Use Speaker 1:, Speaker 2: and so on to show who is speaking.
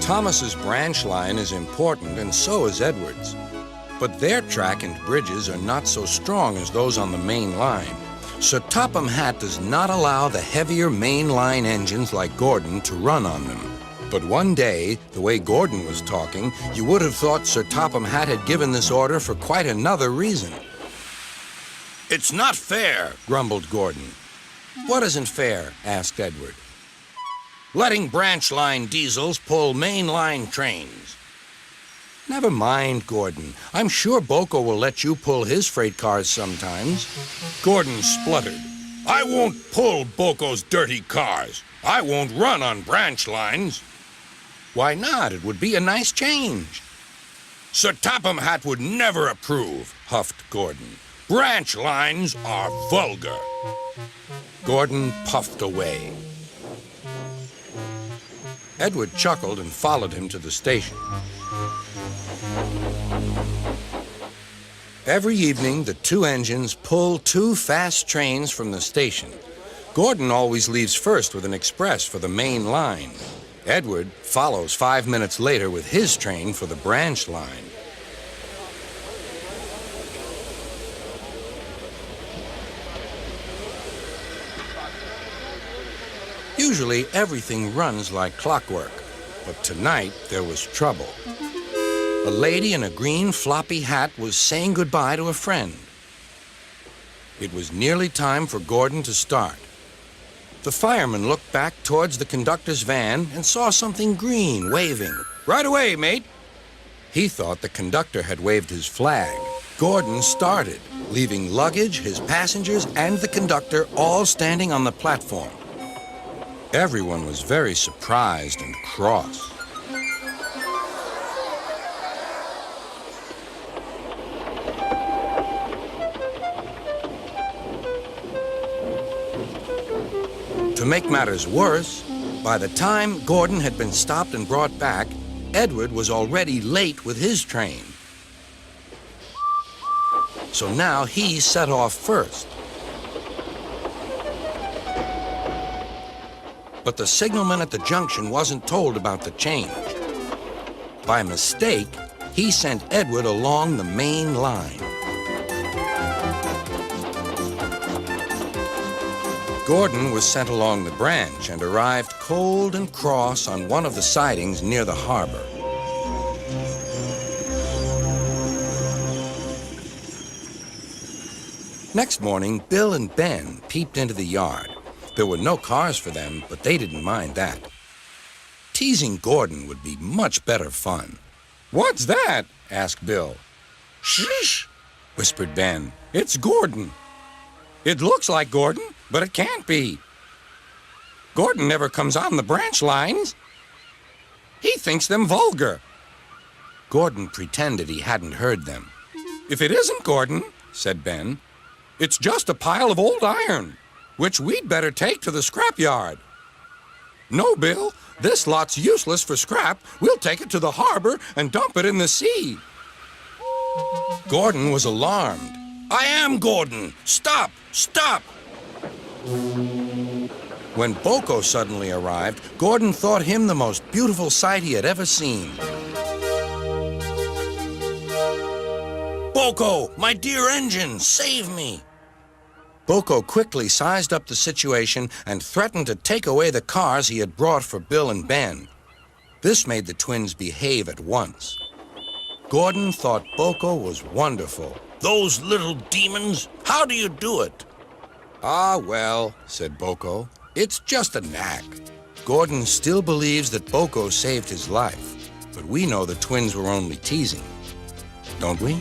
Speaker 1: Thomas's branch line is important, and so is Edward's. But their track and bridges are not so strong as those on the main line. So Topham Hatt does not allow the heavier main line engines like Gordon to run on them. But one day, the way Gordon was talking, you would have thought Sir Topham Hatt had given this order for quite another reason. "It's not fair," grumbled Gordon. "What isn't fair?" asked Edward. "Letting branch line diesels pull main line trains." "Never mind, Gordon. I'm sure Boko will let you pull his freight cars sometimes." Gordon spluttered. "I won't pull Boko's dirty cars. I won't run on branch lines." "Why not? It would be a nice change." "Sir Topham Hatt would never approve," huffed Gordon. "Branch lines are vulgar." Gordon puffed away. Edward chuckled and followed him to the station. Every evening, the two engines pull two fast trains from the station. Gordon always leaves first with an express for the main line. Edward follows 5 minutes later with his train for the branch line. Usually, everything runs like clockwork, but tonight there was trouble. A lady in a green floppy hat was saying goodbye to a friend. It was nearly time for Gordon to start. The fireman looked back towards the conductor's van and saw something green waving. "Right away, mate." He thought the conductor had waved his flag. Gordon started, leaving luggage, his passengers, and the conductor all standing on the platform. Everyone was very surprised and cross. To make matters worse, by the time Gordon had been stopped and brought back, Edward was already late with his train. So now he set off first. But the signalman at the junction wasn't told about the change. By mistake, he sent Edward along the main line. Gordon was sent along the branch and arrived cold and cross on one of the sidings near the harbor. Next morning, Bill and Ben peeped into the yard. There were no cars for them, but they didn't mind that. Teasing Gordon would be much better fun. "What's that?" asked Bill. "Shh," whispered Ben. "It's Gordon." "It looks like Gordon, but it can't be. Gordon never comes on the branch lines. He thinks them vulgar." Gordon pretended he hadn't heard them. "If it isn't Gordon," said Ben, "it's just a pile of old iron, which we'd better take to the scrapyard." "No, Bill, this lot's useless for scrap. We'll take it to the harbor and dump it in the sea." Gordon was alarmed. "I am Gordon. Stop! Stop!" When Boko suddenly arrived, Gordon thought him the most beautiful sight he had ever seen. "Boko, my dear engine, save me!" Boko quickly sized up the situation and threatened to take away the cars he had brought for Bill and Ben. This made the twins behave at once. Gordon thought Boko was wonderful. "Those little demons, how do you do it?" "Ah, well," said Boko, "it's just a knack." Gordon still believes that Boko saved his life, but we know the twins were only teasing, don't we?